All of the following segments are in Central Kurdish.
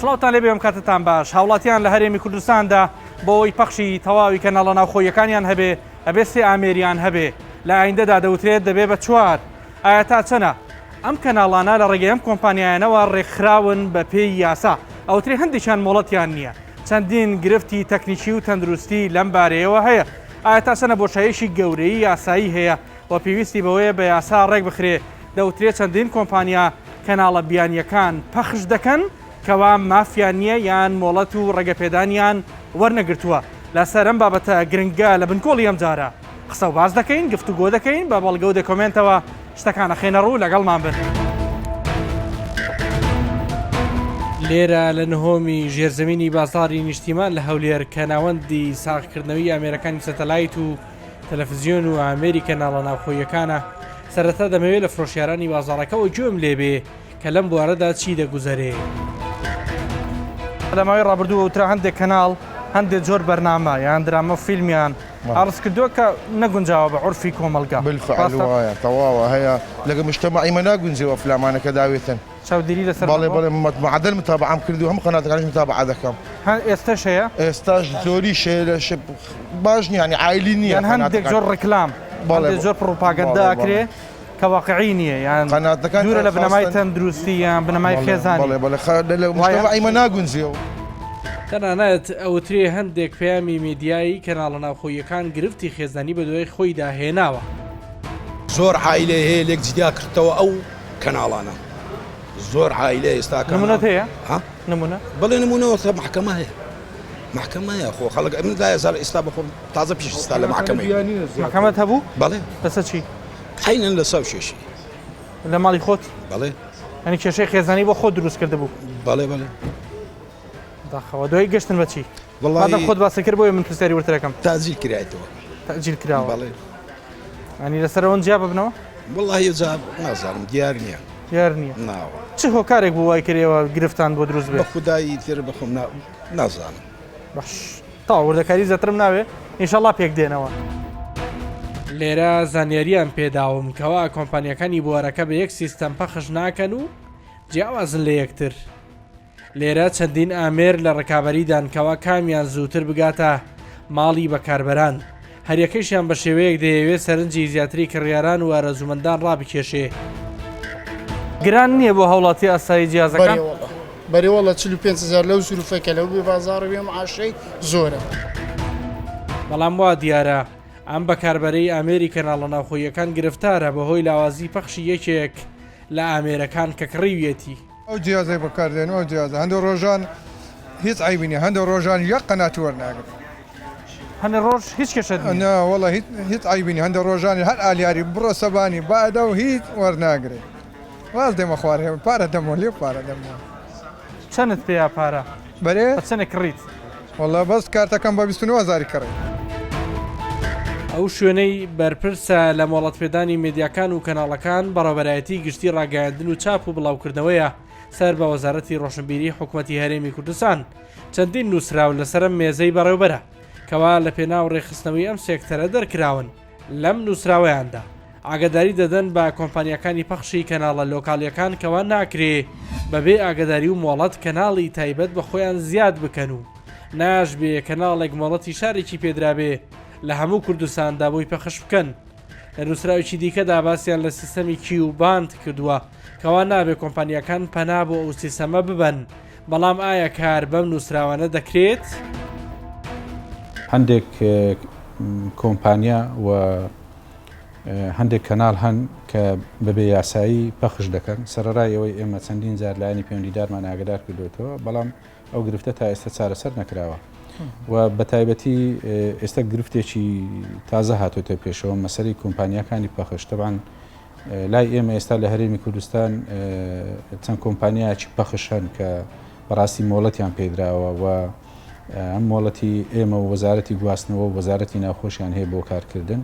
سڵاوتان لێبێ ئەم کاتتان باش. هاوڵاتیان لە هەرێمی کوردستاندا بۆەوەی پەخشی تەواوی کەناڵە ناوخۆیەکانیان هەبێ ئەبێ سێ ئامێریان هەبێ لە ئایندەدا دەوترێت دەبێ بە 4. ئایا تا چەنە؟ ئەم کەناڵانە لە ڕێگەی ئەم کۆمپانیایانەوە ڕێکخراون بە پێی یاسا ئەوترێ هەندێکیان مۆڵەتیان نییە. چەندین گرفتی تەکنیکی و تەندروستی لەم بارەیەوە هەیە. ئایا تا چەنە بۆشایشی گەورەی یاسایی هەیە و پێویستی بەوەیە بە یاسا ڕێک بخرێ دەوترێت چەندین کۆمپانیا کەناڵە بیانیەکان پەخش دەکەن کەوا مافیان نییە یان مۆڵەت و ڕێگەپێدانیان وەرنەگرتووە. لەسەر ئەم بابەتە گرنگە لە بنکۆڵی ئەم جارە قسە و باز دەکەین گفتوگۆ دەکەین بە بەڵگە و دەکۆمنتەوە شتەکانە خێنە ڕوو لەگەڵمان بن. لێرە لە نهۆمی ژێرزەمینی بازاڕی نیشتیمان لە هەولێر کە ناوەندی ساغکردنەوەی ئامێرەکانی سەتەلایت و تەلەڤیزیۆن و ئامێری کەناڵە ناوخۆیەکانە سەرەتا دەمەوێت لە فرۆشیارانی بازاڕەکەەوە گوێم لێبێ کە لەم بوارەدا چی دەگوزارێ. لەماوەی ڕابردووە وترا هەندێک کەناڵ هەندێک جۆر بەرنامە یان درامە فیلمیان عرض کردووە کە نەگونجاوە بە عورفی کۆمەلگا. بالفعل وایە تەواوە هەیە لەگە مجتەمەعی مە ناگونجێەوە فلامانەکە داوێتن چاودێری لەسەر بەڵێ معدل متابعەم کردو هەم قەناتەکانیش متابعە دەکەم. ئێستاش هەیە؟ ئێستاش زۆری شێ باش نییە عایلی نییە هەندێک جۆر ڕێکلام زۆر پڕۆپاگەندا ئەکرێ کە واقعی نییە یان قەناتەکان دوورە لە بنەمای تەندروستی یان بنەمای خێزانی لە مجتەمەعی مە ناگونجێەوە. تەنانەت ئەوترێ هەندێک پەیامی میدیایی کەناڵە ناوخۆیەکان گرفتی خێزانی بە دوای خۆی داهێناوە. زۆر عایلێ هەیە لێک جیا کردەوە ئەو کەناڵانە زۆر عایلێ ئێستا نمونەت هەیە؟ نمونە بڵێ نمونەوە محکەمە هەیە محکەمەیە خۆ خەڵک من دایزار ئێستا بخۆم تازە پیش ئێستا لە محکەمەت هەبوو؟ بەڵێ بەسە چی؟ حینن لە سەو شێشی لە ماڵی خۆت؟ بەڵێ ئەنی کێشەی خێزانی بۆ خۆ دروست کرده بوو؟ بەڵێ بەڵێ داخەوە دوای گەشتن بەچی؟ مادەم خۆت باسی کرد بۆیە من پرسیاری ورترەکەم. تاجیل کرایەوە تاجیل کراوە بەڵێ ئەنی لەسەرەوە جیا ببنەوە؟ وڵڵاهی جا نازانم دیار نییە دیار نییە ناوە چ هۆکارێک بوو وای کردەوە گرفتان بۆ دروست بێت؟ بە خودایی تر بخۆم نازانم. باش تا وردەکاری زەترم ناوێ ئینشەڵڵا پێک دێنەوە. لێرە زانیاریان پێداوم کەوا کۆمپانیەکانی بوارەکە بە یەک سیستەم پەخش ناکەن و جیاوازن لە یەکتر. لێرە چەندین ئامێر لە ڕکابەریدان کەوا کامیان زووتر بگاتە ماڵی بەکاربەران هەریەکەیشیان بە شێوەیەک دەیەوێت سەرنجی زیاتری کڕیاران و ئارەزومەندان ڕابکێشێ. گران نییە بۆ هەوڵاتی ئاسایی جیازەکان؟ بەرێوەڵە 45,000 لەو سروفەکە لەو بێ بازاڕ وێم عاشەی زۆرە. بەڵام وا دیارە ئەم بەکاربەرەی ئامێری کەناڵە ناوخۆیەکان گرفتارە بەهۆی لاوازی پەخشی یەکێک لە ئامێرەکان کە کڕیوێتی. ئەو جیازەی بەکاردێنەوە جیازە هەندێک ڕۆژان هیچ عیبینی هەندێک ڕۆژان یەک قەنات وەرناگرن. هەندێک ڕۆژ هیچ کێشە وەڵە هیچ عیبینی هەندێک ڕۆژانی هەر ئالیاری بڕۆ سەبانی بعدا و هیچ وەرناگرێ. واز دێمە خوارێ پارە دەمەوە لێ پارە دەمەوە. چەندت پێیا پارە؟ بەرێ چەندێک کڕیت؟ وەڵە بەس کارتەکەم بە 29,000 کڕی. ئەو شوێنەی بەرپرسە لە مۆڵەت پێدانی میدیاکان و کەناڵەکان بەڕێوەبەرایەتی گشتی ڕاگەاندن و چاپ و بڵاوکردنەوەیە سەر بە وەزارەتی ڕۆشنبیری حکوومەتی هەرێمی کوردستان. چەندین نووسراو لەسەر مێزەی بەڕێوەبەرە کەوا لە پێناو ڕێخستنەوەی ئەم سێکتەرە دەرکراون. لەم نووسراوەیاندا ئاگداری دەدەن بە کۆمپانیەکانی پەخشی کەناڵە لۆکاڵیەکان کەوا ناکرێ بەبێ ئاگداری و مۆڵەت کەناڵی تایبەت بە خۆیان زیاد بکەن و ناشبێ کەناڵێک مۆڵەتی شارێکی پێدرابێ لە هەموو کوردستاندا بۆی پەخش بکەن. لە نووسراوێکی دیکەدا باسییان لە سیستەمی کیوباند کردووە کەوا نابێ کۆمپانیەکان پەنا بۆ ئەو سیستەمە ببەن. بەڵام ئایا کار بەم نووسراوانە دەکرێت؟ هەندێک کۆمپانیا و هەندێک کەناڵ هەن کە بەبێ یاسایی پەخش دەکەن. سەرڕایەوەی ئێمە چەندین جار لایەنی پەیوەندیدارمان ئاگدار کردوێتەوە بەڵام ئەو گرفتە تا ئێستا چارەسەر نەکراوە و بە تایبەتی ئێستا گرفتێکی تازە هاتوۆتە پێشەوە مەسەری کۆمپانیەکانی پەخش. تەبعاً لای ئێمە ئێستا لە هەرێمی کوردستان چەند کۆمپانیایکی پەخش هەن کە بەڕاستی مۆڵەتیان پێدراوە و ئەم مۆڵەتی ئێمە و وەزارەتی گواستنەوە و وەزارەتی ناوخۆشیان هەیە بۆ کارکردن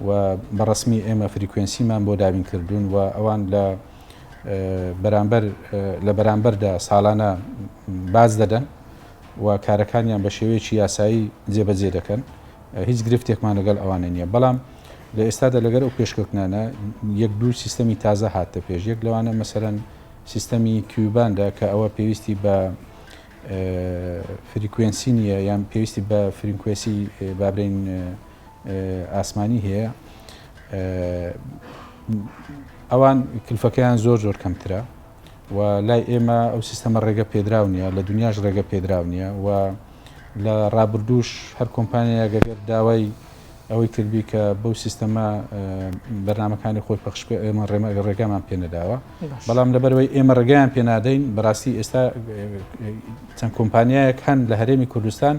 و بەڕسمی ئێمە فریکوێنسیمان بۆ دابینکردوون و ئەوان لە بەرامبەردا ساڵانە باز دەدەن و کارەکانیان بە شێوەیەکی یاسایی جێبەجێ دەکەن. هیچ گرفتێکمان لەگەڵ ئەوانە نییە. بەڵام لە ئێستادا لەگەر ئەو پێشکەوتنانە یەک دوو سیستەمی تازە هاتە پێش. یەک لەوانە مەسەرەن سیستەمی کیوباندا کە ئەوە پێویستی بە فریکوێنسی نییە یان پێویستی بە فرینکوێسی بابرین ئاسمانی هەیە ئەوان کلفەکەیان زۆر کەمترە و لای ئێمە ئەو سیستەمە ڕێگە پێدراو نیە لە دنیاش ڕێگە پێدراو نییە و لە ڕابردوش هەر کۆمپانیا گەگەر داوای ئەوەی کردبی کە بەو سیستەمە بەرنامەکانی خۆی پەخش ئێمە ڕێگامان پێ نەداوە بەڵام لەبەرەوەی ئێمە ڕێگەیان پێ نادەین بەڕاستی ئێستا چەند کۆمپانیایەک هەن لە هەرێمی کوردستان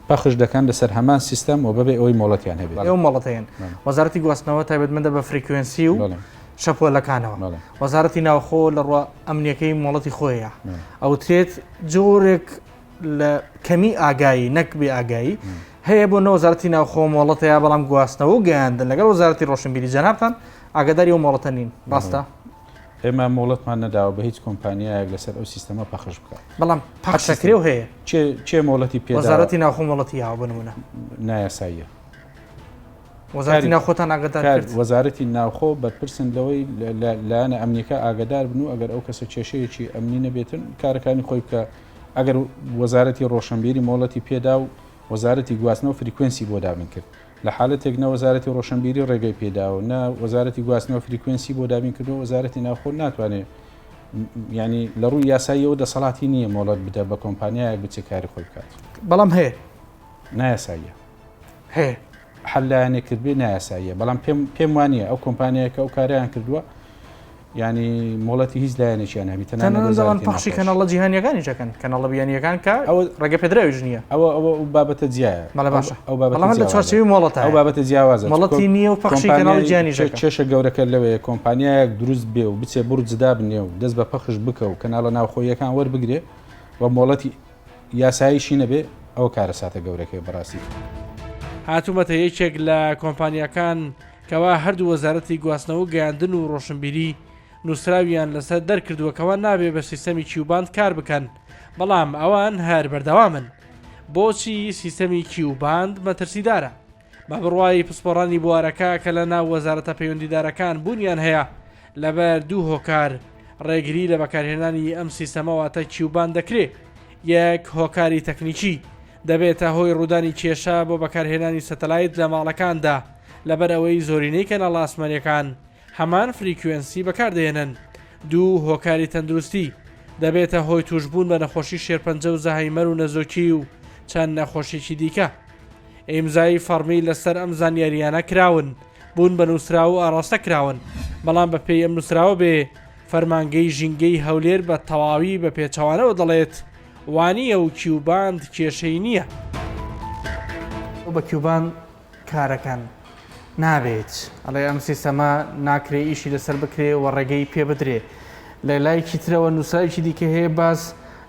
پەخش دەکەن لەسەر هەمان سیستەم و بەبێ ئەوەی مۆڵەتیان هەبێت ئەو مۆڵەتەیەن وەزارەتی گواستنەوە تایبەتمەندە بە فریکوێنسی و شەپۆلەکانەوە وەزارەتی ناوخۆ لە ڕوا ئەمنیەکەی مۆڵەتی خۆیە ئەو ترێت جۆرێک لە کەمی ئاگایی نەک بێ ئاگایی هەیە بۆ نە وەزارەتی ناوخۆ مۆڵەتەیە بەڵام گواستنەوە و گەیاندن لەگەڵ وەزارەتی ڕۆشنبیری جەنابتان ئاگاداری ئەو مۆڵەتە نین ڕاستە ئێمە مۆڵەتمان نەداوە بە هیچ کۆمپانیایەک لەسەر ئەو سیستەمە پەخش بکات بەڵام پەخشەکرێ و هەیە چێ مۆڵەتی پێ وەزارەتی ناوخۆ مۆڵەتی یاوە بنمونە نایاساییە وەزارەتی ناوخۆتان ئاگادار کرد وەزارەتی ناوخۆ بەرپرسن لەوەی لایەنە ئەمنیەکە ئاگادار بن و ئەگەر ئەو کەسە کێشەیەکی ئەمنی نەبێتن کارەکانی خۆی بکە ئەگەر وەزارەتی ڕۆشنبیری مۆڵەتی پێدا و وەزارەتی گواستنەوە فریکوێنسی بۆ دابین کرد لە حالەتێک نە وەزارەتی ڕۆشنبیری ڕێگەی پێداوە نە وەزارەتی گواستنەوە فریکوێنسی بۆ دابین کردو وەزارەتی ناوخۆ ناتوانێت ینی لە ڕووی یاساییەوە دەسەڵاتی نییە مۆڵەت بدە بە کۆمپانیایەک بچێ کاری خۆی بکات بەڵام هەیە نایاساییە هەیە حەلایەنێک کردبێ نایاساییە بەڵام پێم وانە ئەو کۆمپانیایەکە ئەو کاریان کردووە ینی مۆڵەتی هیچ لایەنێکیان هەبێت تەنانەوان پەخشی کەناڵە جیهانیەکانی چەکەن کەناڵە بیانیەکان کە ئەوە ڕێگە پێدراویش نییە ئەوە بابەتە جیایە مەڵە باشە ئەو بابەت لە چارچەوەی مۆڵەتە ئەو بابەتە جیاوازە مۆڵەتی نییە و پەخشی کەناڵی جیهانی کێشە گەورەکە لەوەیە کۆمپانیایەک دروست بێ و بچێ بڕ جدا بنێ و دەست بە پەخش بکە و کەناڵە ناوخۆیەکان وەربگرێ و مۆڵەتی یاساییشی نەبێ ئەو کارە ساتە گەورەکەی بەڕاستی هاتوومەتە یەکێک لە کۆمپانیەکان کەوا هەردوو وەزارەتی گواستنەوە گەیاندن و ڕۆشنبیری نووسراویان لەسەر دەرکردووە نابێ بە سیستەمی کیوباند کار بکەن بەڵام ئەوان هەر بەردەوامن بۆچی سیستەمی کیوباند مەترسیدارە بە بڕوای پسپۆڕانی بوارەکە کە لە ناو وەزارەتە پەیوەندیدارەکان بوونیان هەیە لەبەر دوو هۆکار ڕێگری لە بەکارهێنانی ئەم سیستەمەواتە کیوباند دەکرێت یەک هۆکاری تەکنیکی دەبێتە هۆی ڕوودانی کێشە بۆ بەکارهێنانی سەتەلایت لە ماڵەکاندا لەبەر ئەوەی زۆرینەی کەناڵ ئاسمانیەکان هەمان فریکوێنسی بەکاردێنن دوو هۆکاری تەندروستی دەبێتە هۆی توشبوون بە نەخۆشی شێرپەنجە و زەهایمەر و نەزۆکی و چەند نەخۆشیی دیکە ئیمزای فەرمی لەسەر ئەم زانیاریانە کراون بوون بە نووسراوە و ئاڕاستە کراون بەڵام بە پێی ئەم نووسراوە بێ فەرمانگەی ژینگەی هەولێر بە تەواوی بە پێچەوانەوە دەڵێت وانییە و کیوباند کێشەی نییە بە کیوباند کارەکان نابێت ئەڵێ ئەم سیستەمە ناکرێ ئیشی لەسەر بکرێ و ڕێگەی پێ بدرێ لە لایەکی ترەوە نووسراوێکی دیکە هەیە باز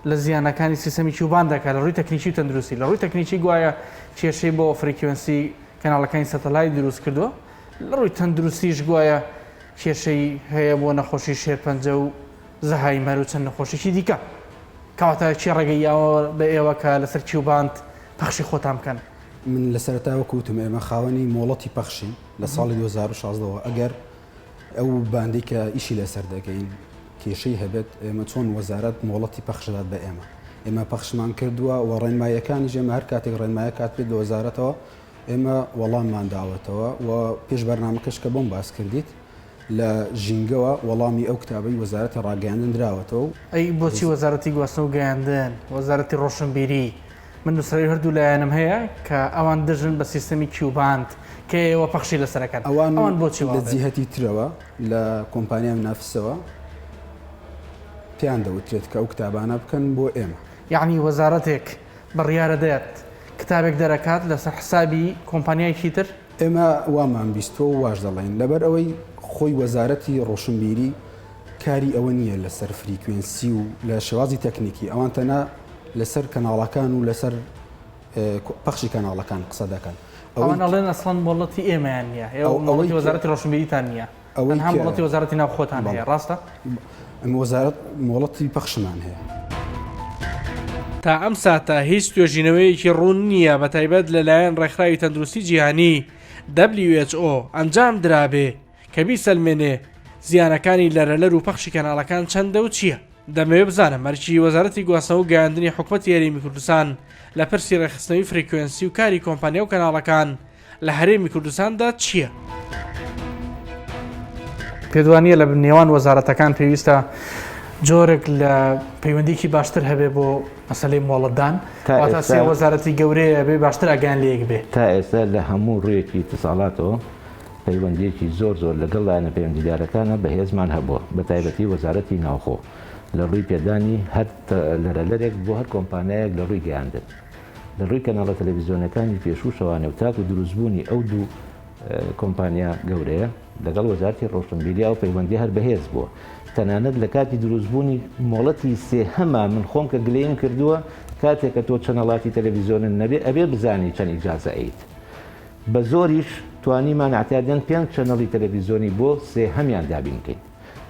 لە زیانەکانی سیستەمی کیوباند دەکات لە ڕووی تەکنیکی و تەندروستی لە ڕووی تەکنیکی گوایە کێشەی بۆ فریکوێنسی کەناڵەکانی سەتەلای دروست کردووە لە ڕووی تەندروستیش گوایە کێشەی هەیە بۆ نەخۆشی شێرپەنجە و زەهایمەر و چەند نەخۆشیی دیکە کەواتە چی ڕێگەیاوە بە ئێوە کە لەسەر کیوباند پەخشی خۆتان بکەن من لە سەرەتاوە کوتم ئێمە خاوەنی مۆڵەتی پەخشی لە ساڵی 2016ەوە ئەگەر ئەو باندی کە ئیشی لەسەر دەگەین کێشەی هەبێت ئێمە چۆن وەزارەت مۆڵەتی پەخشدات بە ئێمە پەخشمان کردووە و ڕێنمایەکانی ژێمە هەر کاتێک ڕێنمایە کات پێت لە وەزارەتەوە ئێمە وەڵاممان داوەتەوە و پێش بەرنامەکەش کە بۆم باس کردیت لە ژینگەوە وەڵامی ئەو کتابەی وەزارەتی ڕاگەیاندن دراوەتەوە ئەی بۆچی وەزارەتی گواستنەوە و گەیاندن وەزارەتی ڕۆشنبیری من نووسراوی هەردوو لایەنم هەیە کە ئەوان دەژن بە سیستەمی کیوباند کە ئێوە پەخشی لەسەرەکەن ئەوان بۆچی لە جیهەتی ترەوە لە کۆمپانیا نافسەوە پێیان دەوترێت کە ئەو کتابانە بکەن بۆ ئێمە یعنی وەزارەتێک بڕیارە دەیەت کتابێک دەرەکات لەسەر حسابی کۆمپانیایکی تر ئێمە وامان بیستۆ و واش دەڵێن لەبەر ئەوەی خۆی وەزارەتی ڕۆشنبیری کاری ئەوە نییە لەسەر فریکوێنسی و لە شێوازی تەکنیکی ئەوان تەنە لەسەر کەناڵەکان و لەسەر پەخشی کەناڵەکان قسە دەکەن ئەوان ئەڵێن ئەسڵەن مۆڵەتی ئێمەیان نییە ئەوەی وەزارەتی ڕۆشنبیریتان نییە ئەوەی هەم وڵەتی وەزارەتی ناوخۆتان هەیە ڕاستە ئەم وەزارەت مۆڵەتی پەخشمان هەیە تا ئەم ساتە هیچ توێژینەوەیەکی ڕوون نییە بە تایبەت لەلایەن ڕێکخراوی تەندروستی جیهانی WHO ئەنجام درابێ کە بیسەلمێنێ زیانەکانی لەرەلەر و پەخشی کەناڵەکان چەندە و چییە دەمەوێت بزانم مەرجی وەزارەتی گواستنەوە و گەیاندنی حکوومەتی هەرێمی کوردستان لە پرسی ڕێخستنەوەی فریکوێنسی و کاری کۆمپانیا و کەناڵەکان لە هەرێمی کوردستاندا چییە؟ پێدوانیە لە نێوان وەزارەتەکان پێویستە جۆرێک لە پەیوەندیکی باشتر هەبێ بۆ مەسەلەی مۆڵەتدان واتە سێ وەزارەتی گەورەیە بێ باشتر ئەگەیان لێک بێ. تا ئێستا لە هەموو ڕوویەکی اتصالاتەوە پەیوەندیەکی زۆر لەگەڵ لایەنە پەیوەندیدارەکانە بەهێزمان هەبووە بە تایبەتی وەزارەتی ناوخۆ لە ڕووی پێدانی هەر لەرەلەرێک بۆ هەر کۆمپانیایەک لە ڕووی گەیاندن لە ڕووی کەناڵە تەلەڤیزیۆنەکانی پێشوو شەوانە و تاک و دروستبوونی ئەو دوو کۆمپانیا گەورەیە لەگەڵ وەزارەتی ڕۆشنبیریا و پەیوەندی هەر بەهێز بووە تەنانەت لە کاتی دروستبوونی مۆڵەتی سێهەما من خۆم کە گلەیم کردووە کاتێک کە تۆ چەنەڵاتی تەلەڤیزیۆنن نەبێ ئەبێ بزانی چەند ئیجازە ئەیت بە زۆریش توانیمان ئاعتیادەن 5 چەنەڵی تەلەڤیزیۆنی بۆ سێهەمیان دابینکەین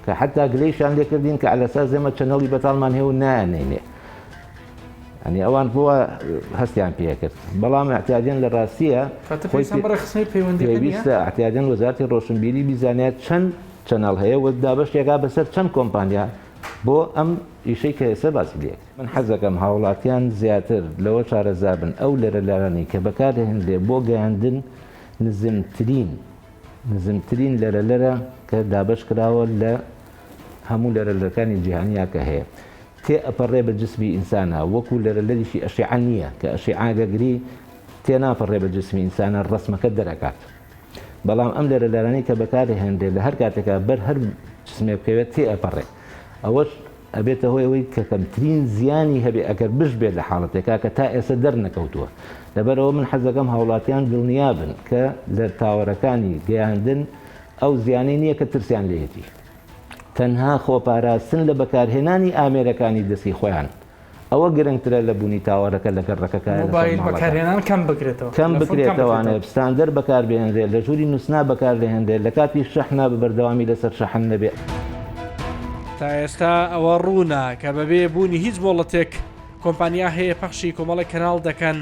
کە حتا گلەیشان لێکردین کە عەلەساس ئێمە چەنەڵی بەتاڵمان هەیە و نانێنێ ئەنی ئەوان بۆ هەستیان پێکرد بەڵام ئاعتیادەن لە ڕاستیە پێویستە ئاعتیادەن وەزارەتی ڕۆشنبیری بیزانێت چەند چەناڵ هەیە و دابەشێکا بەسەر چەند کۆمپانیا بۆ ئەم ئیشەی کە ئێستا باسی لێک من حەزەکەم هاوڵاتیان زیاتر لەوە شارەزا بن ئەو لەرە لارانی کە بەکارهێنرێ بۆ گەیاندن نزمترین لەرە کە دابش کراوە لە هەموو لەرەلەکانی جیهانیا کە هەیە تێ ئەپەڕێ بە جسمی ئینسانە وەکو لەرەلەریشی ئەشیعە نییە کە ئەشیعاگەگری تێ ناپەڕێ بە جسمی ئینسانە ڕسمەکە دەرەکات بەڵام ئەم لەرە لارانەی کە بەکارهێنرێ لە هەر کاتێکا بەر هەر جسمێ بکەوێت تێ ئەپەڕێ ئەوەش ئەبێتە هۆی ئەوەی کە کەمترین زیانی هەبێ ئەگەر بش بێت لە حاڵەتێکا کە تا ئێستا دەرنەکەوتووە لەبەرەوە من حەزەکەم هاوڵاتیان دڵنیا بن کە لە تاوەرەکانی گەیاندن ئەو زیانەی نییە کە ترسیان لێتی تەنها خۆپاراستن لە بەکارهێنانی ئامێرەکانی دەستی خۆیان ئەوە گرنگترە لە بوونی تاوەرەکە لەگەر ڕێکەکەیان کەم بکرێتەوانێ ستاندەر بەکاربهێنرێت لە ژووری نووسنا بەکاربهێنرێت لە کاتی شەحنا بە بەردەوامی لەسەر شەحن نەبێت تا ئێستا ئەوە ڕوونا کە بەبێ بوونی هیچ مۆڵەتێک کۆمپانیا هەیە پەخشی کۆمەڵە کەناڵ دەکەن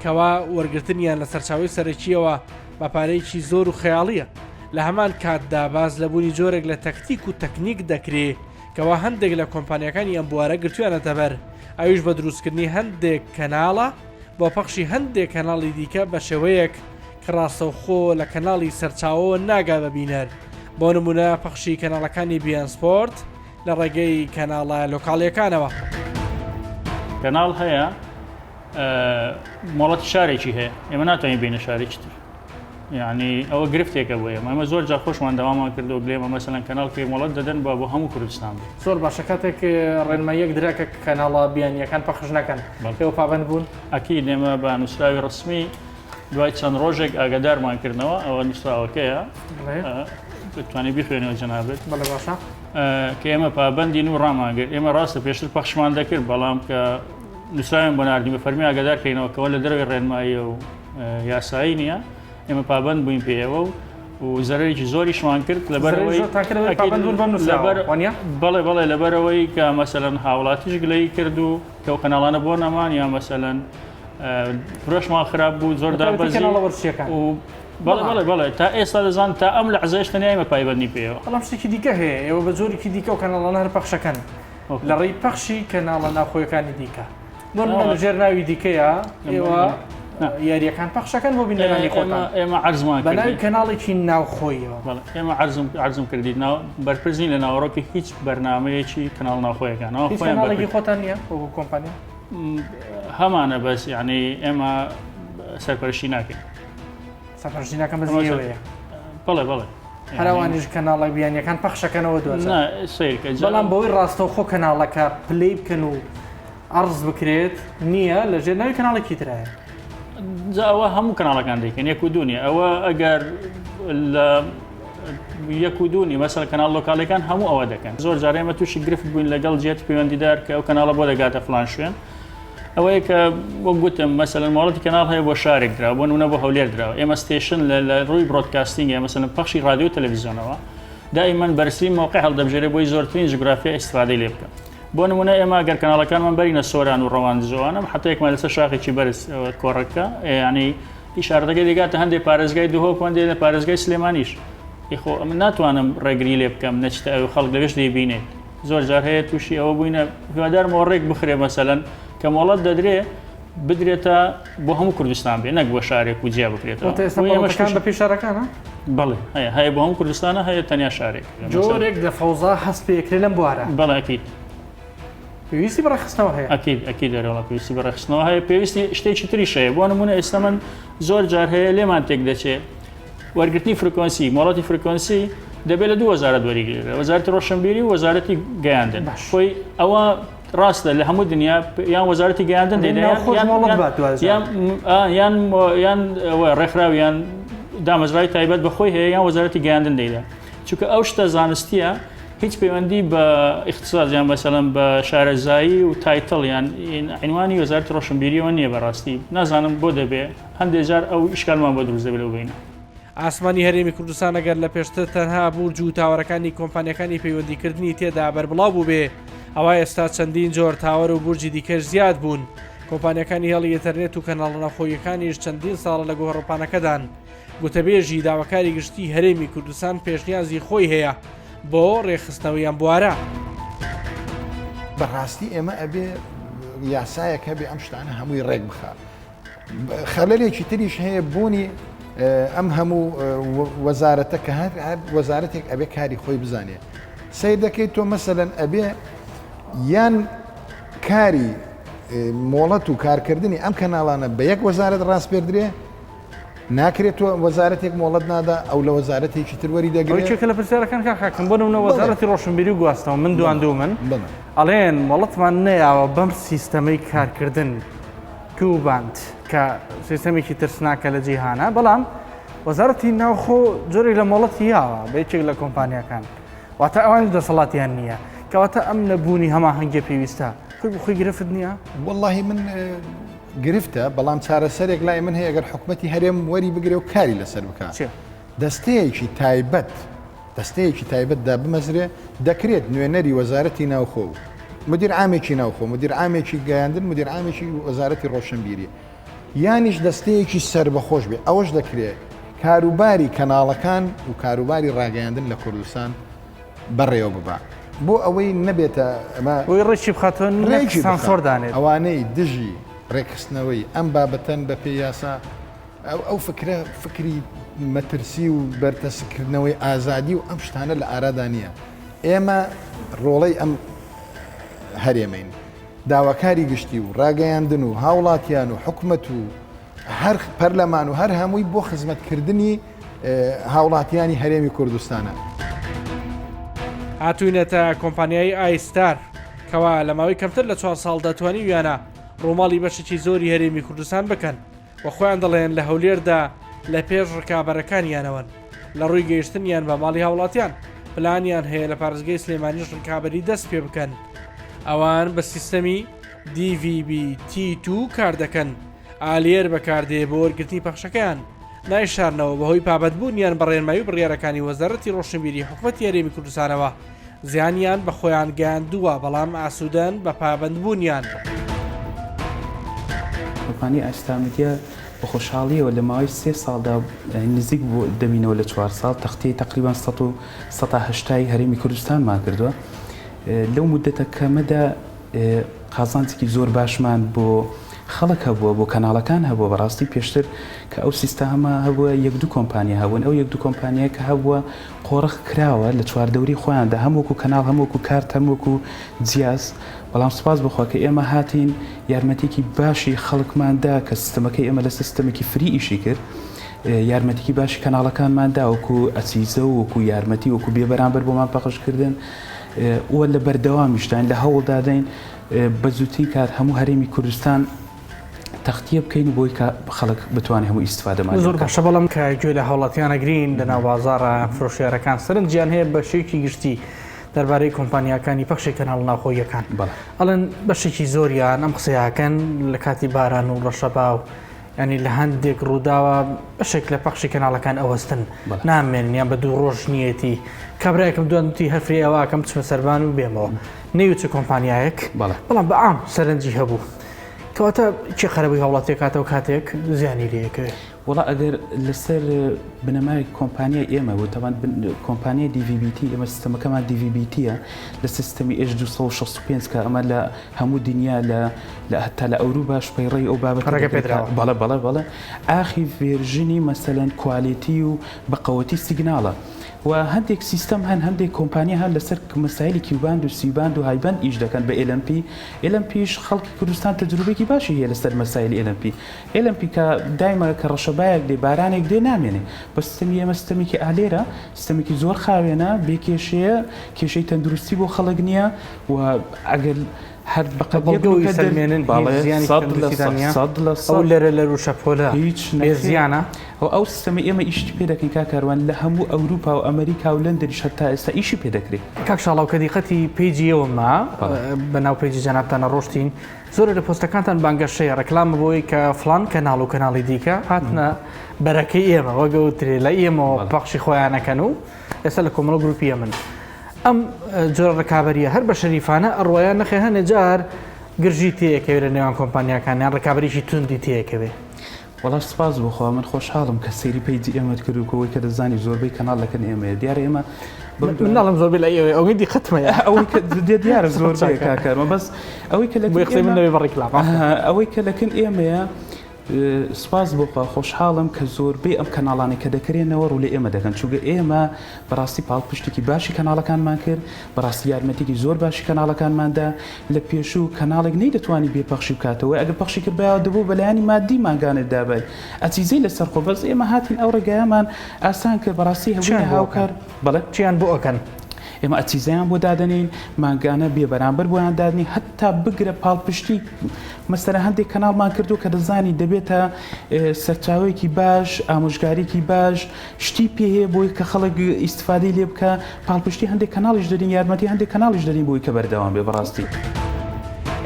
کەوا وەرگرتنیان لە سەرچاوی سەرەکیەوە بە پارەیەکی زۆر و خەیاڵیە لە هەمان کاتدا باز لە بوونی جۆرێک لە تەکتیک و تەکنیک دەکرێت کەوا هەندێک لە کۆمپانیەکانی ئەم بوارە گرتویانەتە بەر ئەویش بە دروستکردنی هەندێک کەناڵە بۆ پەخشی هەندێک کەناڵی دیکە بە شێوەیەک کە ڕاستەوخۆ لە کەناڵی سەرچاوەوە ناگا ببینەر بۆ نمونە پەخشی کەناڵەکانی بیان سپۆرت لە ڕێگەی کەناڵە لۆکاڵیەکانەوە کەناڵ هەیە مۆڵەتی شارێکی هەیە ئێمە ناتوانین بینە شارێکی تر یعنی ئەوە گرفتێکە بۆ ئێمە زۆر جا خۆشمان داوامان کردو بلێمە مەسەلەن کەناڵ پێ مۆڵەت دەدەن بۆ هەموو کوردستان زۆر باشە کاتێک ڕێنماییەک درا کە کەناڵە بیانیەکان پەخش نەکەن پێوە پابند بوون ئەکید ئێمە بە نووسراوی ڕسمی دوای چەند ڕۆژێک ئاگادارمان کردنەوە ئەوە نووسراوەکەیە بتوانێت بخوێنەوە جەنابێت بەڵێ باشە کە ئێمە پابندین و ڕامانگرت ئێمە ڕاستە پێشتر پەخشمان دەکرد بەڵام کە نووسراویان بۆ ناردین بە فەرمی ئاگادارکەینەوەکەوە لە دەروی ڕێنمایی و یاسایی نییە ئێمە پابند بووین پێەوە و زەرێکی زۆریشمان کرد لەبەرەوەی بەڵێ لەبەرەوەی کە مەسەلەن هاوڵاتیش گلەی کرد و کەو کەناڵانە بۆ نەمان یا مەسەلەن فرۆشمان خراپ بوو زۆر دابەزی بەڵێ تا ئێستا دەزان تا ئەم لە عزایشتە ئێمە پایبەندی پێەوە بەڵام شتێکی دیکە هەیە ئێوە بە زۆرێکی دیکە و کەناڵانە هەر پەخشەکەن لە ڕێی پەخشی کەناڵە ناوخۆیەکانی دیکە لە ژێر ناوی دیکەیە ئێوە یاریەکان پەخشەکەن بۆ بینەرانی خۆتان ئێمە عەرزمان بە ناوی کەناڵێکی ناوخۆیەوە ئێمە عەرزم کردی بەرپرسین لە ناوەڕۆکی هیچ بەرنامەیەکی کەناڵ ناوخۆیەکانەوە کەناڵێکی خۆتان نییە بۆ کۆمپانیا هەمانە بەس یعنی ئێمە سەرپەرشتی ناکەین سەرپەرشتینەکەم بەزیەوەیە بەڵێ هەراوانیش کەناڵە بیانیەکان پەخشەکەنەوە دووە سیرکە بەڵام بەوەی ڕاستەوخۆ کەناڵەکە پلەی بکەن و عەرز بکرێت نییە لە ژێر ناوی کەناڵێکی ترایە ئەوە هەموو کەناڵەکان دەیکەن یەک و دوونی ئەوە ئەگەر لە یەک و دوونی مەسەل کەناڵ لۆکاڵەکان هەموو ئەوە دەکەن زۆر جارە ئێمە تووشی گرفت بووین لەگەڵ جێتی پەیوەندیدار کە ئەو کەناڵە بۆ دەگاتە فلان شوێن ئەوەیە کە وەک گوتم مەسەلەن مۆڵەتی کەناڵ هەیە بۆ شارێک درا بۆ نمونە بۆ هەولێر درراوە ئێمە ستێشن لە ڕووی برۆدکاستینگە مەسەلەن پەخشی رادیۆ و تەلەڤیزیۆنەوە دائیمەن بەرزترین موقع هەڵدەبژێرێ بۆی زۆرترین جوگرافیا ئیستیفادەی لێ بکەن بۆ نمونە ئێمە گەر کەناڵەکانمان بەرینە سۆران و ڕەواندزەوانم حتا یەکمان لەسەر شاخێکی بەرز کۆڕەکە ینی ئیشارەتەکەی دەگاتە هەندێک پارێزگای دوهۆکوان دێ لە پارێزگای سلێمانیش خۆ ئەمە ناتوانم ڕێگری لێ بکەم نەچتە ئەو خەڵک لەوێش دەیبینێت زۆر جار هەیە تووشی ئەوە بووینە هیوادارمەوە ڕێک بخرێ مەسەلەن کە مۆڵەت دەدرێ بدرێتە بۆ هەموو کوردستان بێ نەک بۆ شارێک و جیا بکرێتەوە بە پێی شارەکانە بەڵێ هەیە بۆ هەموو کوردستانە هەیە تەنیا شارێک جۆرێک لە فەوزا هەست پێکرێ لەم بوارە بەڵێ ئەکید پێویستی بەڕێخستنەوە هەیە ئەکید دەرەوە پێویستی بەڕێخستنەوە هەیە پێویستی شتێکی تریش هەیە بۆ نمونە ئێستا من زۆر جار هەیە لێمان تێک دەچێت وەرگرتنی فرکۆنسی مۆڵەتی فرکۆنسی دەبێت لە دوو وەزارەت وەریگرێت وەزارەتی ڕۆشنبیری و وەزارەتی گەیاندن خۆی ئەوە ڕاستە لە هەموو دنیا یان وەزارەتی گەیاندن یان ڕێکخراویان دامەزرای تایبەت بەخۆی هەیە یان وەزارەتی گەیاندن دەیدا چونکە ئەو شتە زانستیە هیچ پەیوەندی بە اقتصاد یان مەسەڵەن بە شارەزایی و تایتڵ یان عنوانی وەزارەتی ڕۆشنبیریەوە نییە بەڕاستی نازانم بۆ دەبێ هەندێک جار ئەو ئیشکالمان بۆ دروست دەبێت لەو بینە ئاسمانی هەرێمی کوردستان ئەگەر لە پێشتر تەنها بورج و تاوەرەکانی کۆمپانیەکانی پەیوەندیکردنی تێدا بەربڵاو بوو بێ ئەوە ئێستا چەندین جۆر تاوەر و بورجی دیکەش زیاد بوون کۆمپانیەکانی هێڵی ئینتەرنێت و کەناڵە ناوخۆییەکانیش چەندین ساڵە لە گۆڕەپانەکەدان گوتەبێژی داواکاری گشتی هەرێمی کوردستان پێشنیازی خۆی هەیە بۆ ڕێخستنەوەیان بوارە بەڕاستی ئێمە ئەبێ یاسایەک هەبێ ئەم شتانە هەمووی ڕێک بخات خەلەلێکی تریش هەیە بوونی ئەم هەموو وەزارەتە کە هەر وەزارەتێک ئەبێ کاری خۆی بزانێ سیر دەکەیت تۆ مەسەلەن ئەبێ یان کاری مۆڵەت و کارکردنی ئەم کەناڵانە بە یەک وەزارەت ڕاست پێدرێ ناکرێت تۆ وەزارەتێک مۆڵەت نادا ئەو لە وەزارەتێکی تروەری دەگرێت چێکە لە پرسیارەکان کاکەم بۆ نمونە وەزارەتی ڕۆشنبیری و گواستنەوە من دواندوو من ئەڵێن مۆڵەتمان نەیاوە بەم سیستەمەی کارکردن کوباند کە سیستەمێکی ترسناکە لە جیهانە بەڵام وەزارەتی ناوخۆ جۆرێک لە مۆڵەتی یاوە بەیەکێک لە کۆمپانیەکان واتە ئەوان دەسەڵاتیان نییە کەواتە ئەم نەبوونی هەماهەنگی پێویستە خۆی بخۆی گرفت نییە واللهی من گرفتە بەڵام چارەسەرێک لای من هەیە ئەگەر حکومەتی هەرێم وەری بگرێ و کاری لەسەر بکات دەستەیەکی تایبەتدا بمەزرێ دەکرێت نوێنەری وەزارەتی ناوخۆ مدیر عامێکی ناوخۆ مدیر عامێکی گەیاندن مدیر عامێکی وەزارەتی ڕۆشنبیری یانیش دەستەیەکی سربەخۆش بێ ئەوەش دەکرێت کاروباری کەناڵەکان و کاروباری ڕاگەیاندن لە کوردستان بەڕێوە ببا بۆ ئەوەی نەبێتە ئەمە ڕێکی بخاتۆن سانسۆردانێت ئەوانەی دژی ڕێکخستنەوەی ئەم بابەتەن بە پێی یاسا ئەو فکری مەترسی و بەرتەسکردنەوەی ئازادی و ئەم شتانە لە ئارادا نییە ئێمە ڕۆڵەی ئەم هەرێمەین داواکاری گشتی و ڕاگەیاندن و هاوڵاتیان و حکومەت و هەر پەرلەمان و هەر هەمووی بۆ خزمەتکردنی هاوڵاتیانی هەرێمی کوردستانە هاتوینەتە کۆمپانیای ئایستار کەوا لە ماوەی کەمتر لە 4 ساڵ دەتوانی ویانە ڕۆماڵی بەشێکی زۆری هەرێمی کوردستان بکەن و خۆیان دەڵێن لە هەولێردا لە پێش ڕکابەرەکانیانەوەن لە ڕووی گەیشتنیان بە ماڵی هاوڵاتیان پلانیان هەیە لە پارێزگای سلێمانیش ڕکابەری دەست پێ بکەن ئەوان بە سیستەمی DVB-T2 کار دەکەن ئالێر بەکاردێ بۆ وەرگرتنی پەخشەکەیان نایشارنەوە بەهۆی پابەتبوونیان بە ڕێنمایی و بڕیارەکانی وەزارەتی ڕۆشنبیری حکومەتی هەرێمی کوردستانەوە زیانیان بە خۆیان گەیاندووە بەڵام ئاسوودەن بە پابەندبوونیان کۆمپانیای ئایستارمیدیا بە خۆشحاڵیەوە لە ماوەی 3 ساڵدا نزیک بۆ دەمینەوە لە 4 ساڵ تەختەی تقریبان 180 هەرێمی کوردستانمان کردووە لەو مدەتە کەمەدا قازانجێکی زۆر باشمان بۆ خەڵک هەبووە بۆ کەناڵەکان هەبووە بەڕاستی پێشتر کە ئەو سیستەمە هەبووە 1-2 کۆمپانیا هەبوون ئەو 1-2 کۆمپانیای کە هەبووە قۆڕخ کراوە لە چواردەوری خۆیاندا هەمووکو کەناڵ هەمووکو کارت هەمووکو جیاز بەڵام سوپاس بخوا کە ئێمە هاتین یارمەتێکی باشی خەڵکماندا کە سیستەمەکەی ئێمە لە سیستەمێکی فری ئیشی کرد یارمەتێکی باشی کەناڵەکانماندا وەکو ئەچیزە و وەکو یارمەتی وەکو بێبەرامبەر بۆمان پەخشکردن وە لە بەردەوامیشتان لە هەوڵدادەین بە زووترین کات هەموو هەرێمی کوردستان تەختیە بکەین بۆی کە خەڵک بتوانێت هەموو ئیسفادەمان زۆر باشە بەڵام کە گوێ لە هاوڵاتیانەگرین لە ناو بازاڕە فرۆشیارەکان سەرنجیان هەیە بەشێکی گشتی دەربارەی کۆمپانیەکانی پەخشی کەناڵ ناوخۆییەکان ئەڵێن بەشێکی زۆریان ئەم قسەیەکەن لە کاتی باران و ڕەشەبا و ینی لە هەندێک ڕووداوە بەشێک لە پەخشی کەناڵەکان ئەوەستن نامێنیان بە دوو ڕۆژ نیەتی کابراایەکەم دوانتی هەفری ئەوەکەم چمە سەربان و بێمەوە نەیوچە کۆمپانیایەک بەڵام بەعام سەرنجی هەبوو کەواتە چی خەرەبووی هەوڵاتی کاتەوە کاتێک زیانی لەکەوێت وڵا ئەگەر لەسەر بنەمای کۆمپانیای ئێمە بوو تەوان کۆمپانیای DVB-T ئێمە سیستەمەکەمان DVB-Tە لە سیستەمی H265 کە ئەمە لە هەموو دنیا لە هەتا لە ئەوروپا شپەیڕێی ئەو بابەت بەڵێ ئاخی ڤێرژنی مەسەلەن کوالیتی و بەقەوەتی سیگناڵە و هەندێک سیستەم هەندێک کۆمپانیا هەن لەسەر مەسایلی کیوباند و سیباند و هایبند ئیش دەکەن بە LMPش خەڵکی کوردستان تەجروبێکی باشی هەیە لەسەر مەسایلی LMP کە دایمە کە ڕەشەبایەک دێ بارانێک دێ نامێنێ بە سیستەمی ئێمە سیستەمێکی ئالێرە سیستەمێکی زۆر خاوێنە بێ کێشەیە کێشەی تەندروستی بۆ خەڵک نییە و ئەگەر هەر بەقەدەگەوی سەلمێنن ئەو لەرە لە ڕوشەپۆلە هیچ زیانە ئەو سیستەمە ئێمە ئیشتی پێ دەکەین کاکاروان لە هەموو ئەوروپا و ئەمریکا و لەندەریش هەتا ئێستا ئیشی پێ دەکرێت کاکشاڵاو کە دیقەتی پیجیەوەما بەناو پیجی جەنابتانە ڕۆشتین زۆر لە پۆستەکانتان بانگەشەیە ڕکلامە بۆی کە فلان کەناڵ و کەناڵی دیکە هاتنە بەرەکەی ئێمە وەگەوترێ لە ئێمەوە پەخشی خۆیانەکەن و ئێستا لە کۆمەڵە گروپی من ئەم جۆرە ڕکابەریە هەر بە شەریفانە ئەڕۆیان نەخێ هەنێ جار گرژی تەیەکەوێت لە نێوان کۆمپانیاکانیان ڕکابەریشی توندی تەیەکەوێت وەڵاش سپاس بخوا من خۆشحاڵم کە سەیری پیجی ئێمە کردوکەوەی کە دەزانی زۆربەی کەناڵەکەن ئێمە دیارە ئێمە مناڵم زۆربەی لە ئەوەی دیقەتمەیە ئەوەی کە دیارە زۆربەی کاکەرمە بەس ئەوەی کە ئەوەی کە لەکن ئێمەیە سپاس بۆخوا خۆشحاڵم کە زۆربەی ئەم کەناڵانی کە دەکرێنەوە ڕوو لە ئێمە دەکەن چونکە ئێمە بەڕاستی پاڵپشتێکی باشی کەناڵەکانمان کرد بەڕاستی یارمەتێکی زۆر باشی کەناڵەکانماندا لە پێشوو کەناڵێک نەی دەتوانی بێپەخشی بکاتەوە ئەگە پەخشی کردبایەوە دەبوو بەلایانی مادی ماگانت دابێت ئەچیزەی لەسەر خۆ بەس ئێمە هاتین ئەو ڕێگایەمان ئاسان کرد بەڕاستی هەمووی هاوکار بەڵێ چیان بۆ ئەکەن ئێمە ئەچیزیان بۆ دادنین ماگانە بێ بەرامبەر بۆیان دادنی هەتا بگرە پاڵپشتی مەسەرە هەندێک کەناڵمان کردو کە دەزانی دەبێتە سەرچاوەیەکی باش ئامۆژگاریکی باش شتی پێ هەیە بۆی کە خەڵک ئیسفادەی لێ بکە پاڵپشتی هەندێک کەناڵیش دەرین یارمەتی هەندێک کەناڵیش دەرین بۆی کە بەردەوام بێ بەڕاستی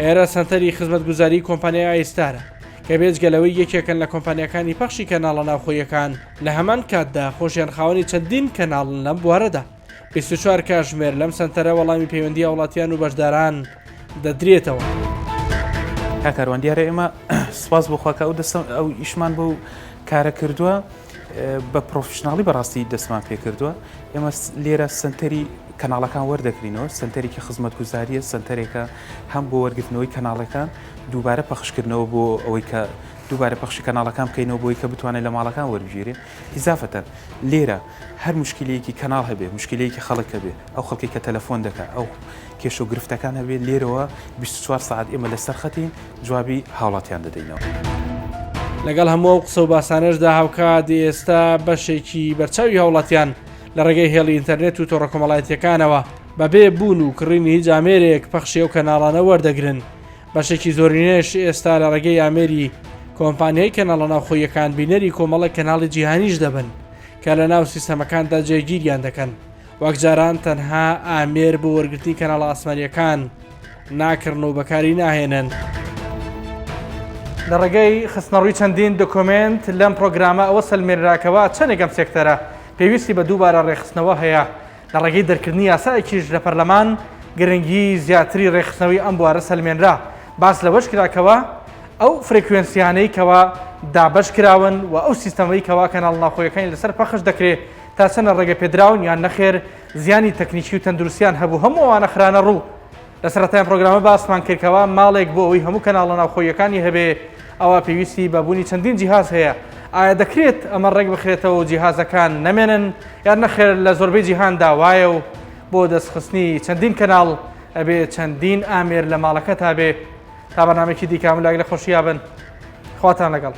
ئێرە سەنتەری خزمەتگوزاری کۆمپانیای ئایستارە کە بێجگەلەوەی یەکێکن لە کۆمپانیەکانی پەخشی کەناڵە ناوخۆیەکان لە هەمان کاتدا خۆشیان خاوەنی چەندین کەناڵن لەم بوارەدا 24 کاتژمێر لەم سەنتەرە وەڵامی پەیوەندی وڵاتیان و بەشداران دەدرێتەوە. کاکاروان دیارە ئێمە سپاس بخواکە ئەو ئیشمان بۆ کارە کردووە بە پرۆفشناڵی بەڕاستی دەستمان پێ کردووە ئێمە لێرە سنتەری کەناڵەکان وەردەگرینەوە سنتەرێکی خزمەتگوزاریە سنتەرێکە هەم بۆ وەرگرتنەوەی کەناڵەکان دووبارە پەخشکردنەوە بۆ ئەوەی کە دووبارە پەخشی کەناڵەکان بکەینەوە بۆی کە بتوانێت لە ماڵەکان وەربژێرێ ئیزافەتەن لێرە هەر مشکلەیەکی کەناڵ هەبێ مشکلەیەکی خەڵک هەبێ ئەو خەڵکی کە تەلەفۆن دەکە ئەو کێش و گرفتەکان هەبێت لێرەوە 24 ساعت ئێمە لەسەر خەتین جوابی هاوڵاتیان دەدەینەوە. لەگەڵ هەموو قسە و باسانەشدا هاوکات ئێستا بەشێکی بەرچاوی هاوڵاتیان لە ڕێگەی هێڵی ئینتەرنێت و تۆڕە کۆمەڵایەتیەکانەوە بەبێ بوون و کڕینی هیچ ئامێرێک پەخشی و کەناڵانە وەردەگرن بەشێکی زۆرینەش ئێستا لە ڕێگەی ئامێری کۆمپانیای کەناڵە ناوخۆیەکان بینەری کۆمەڵە کەناڵی جیهانیش دەبن کە لە ناو سیستەمەکاندا جێگیریان دەکەن وەک جاران تەنها ئامێر بۆ وەرگرتنی کەناڵە ئاسمانیەکان ناکردن و بەکاری ناهێنن. لە ڕێگەی خستنەڕووی چەندین دۆکۆمنت لەم پرۆگرامە ئەوە سەلمێنراکەوە چەندێکم سێکتەرە پێویستی بە دووبارە ڕێخستنەوە هەیە لە ڕێگەی دەرکردنی یاسایەکیش لە پەرلەمان گرنگی زیاتری ڕێخستنەوەی ئەم بوارە سەلمێنرا باس لەوەش کراکەوە ئەو فرێکوێنسیانەی کەوا دابش کراون و ئەو سیستەمەی کەوا کەناڵ ناوخۆیەکانی لەسەر پەخش دەکرێت تا چەنە ڕێگە پێدراون یان نەخێر زیانی تەکنیکی و تەندروستیان هەبوو هەموو ئەوانە خرانە ڕوو لە سەرەتای پرۆگرامە باسمان کردکەوە ماڵێک بۆ ئەوەی هەموو کەناڵە ناوخۆیەکانی هەبێ ئەوە پێویستی بەبوونی چەندین جیهاز هەیە ئایا دەکرێت ئەمە ڕێک بخرێتەوە و جیهازەکان نەمێنن یان نەخێر لە زۆربەی جیهاندا وایە و بۆ دەستخستنی چەندین کەناڵ ئەبێ چەندین ئامێر لە ماڵەکە تا بێ تا بەنامێکی دیکە هەموو لاگ لە خۆشییا بن خواتان لەگەڵ.